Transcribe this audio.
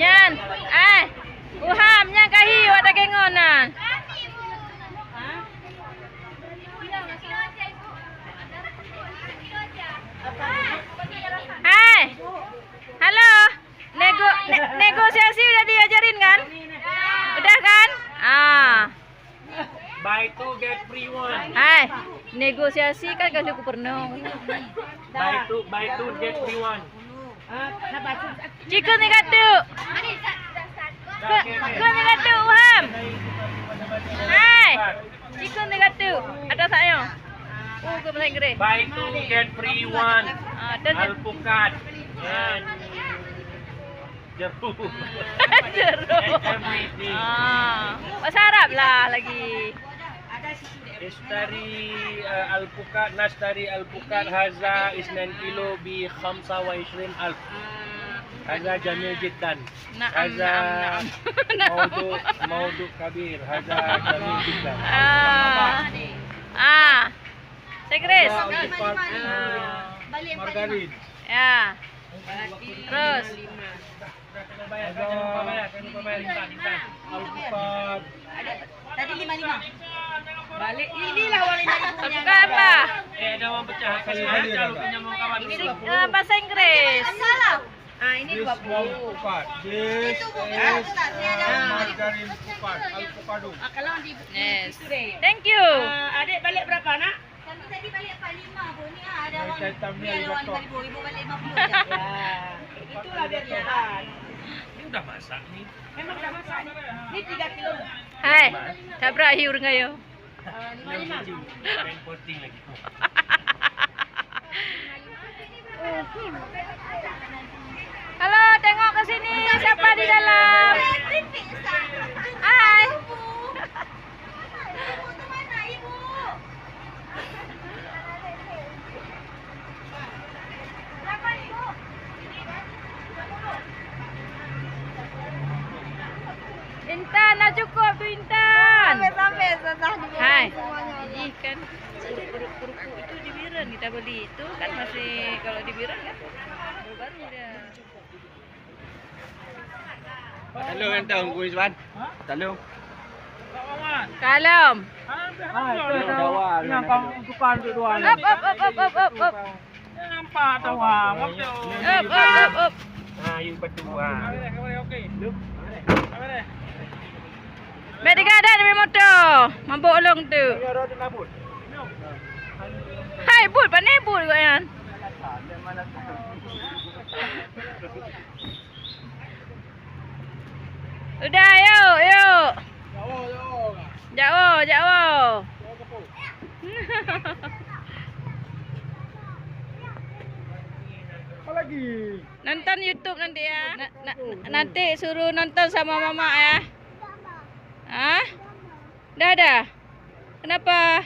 Nyan, uham nyan kahiu ada kengonan. Hai, halo. Negosiasi udah diajarin kan? Udah kan? Buy two get free one. Hai, negosiasi kan gak cukup penuh. Buy two get free one. Chicken ni katu. Chicken ni katu uham. Hai, chicken ni katu. Ada saya. Ke bahasa Inggris. Buy two get free one. Dan Alpukat and jeruk. jeruk. Everything. Bahasa Arab lah lagi. اشتري البوكات نشتري البوكات هذا 2 كيلو ب 25,000. هذا جميل جدا. هذا موضوع كبير. هذا جميل جدا. Inggris. Margarin. Ya. Terus. Alpukat. Tadi 55. Balik. Inilah wali dari punya. Bukan apa? Ada uang pecah kali aja lu punya mau kawan. Bahasa Inggris. Salah. Ini 20. Alpukat. This is margarin pukat. Alpukado. Kalau di Yes. Thank you. Adik balik berapa nak? Kami tadi balik 45 Bu. Ni ada orang. Ni ada orang 5,000. Ibu balik 50 je. Itulah biar jalan. Ini udah masak nih. Memang dah masak ni. Ni 3 kilo. Hai, tabrak hiu dengan yo. 55. Main posting lagi. Halo, tengok ke sini siapa di dalam. Hai. Intan, dah cukup tu Intan. Sampai susah di Hai. Ih kan kerupuk itu di Biren kita beli itu kan masih kalau di Biren kan baru dia. Hello entah kuis wan. Hello. Kalem. Yang kau tukar tu dua. Up. Nampak tahu ah. Up. Nah, you berdua. Okey. Look. Baik digadan demi motor. Mabuk ulung tu. Hai, but pandai but kau yan. Udah, yuk. Jauh. Apa lagi? Nonton YouTube nanti ya. Nanti suruh nonton sama mama ya. Dah. Kenapa?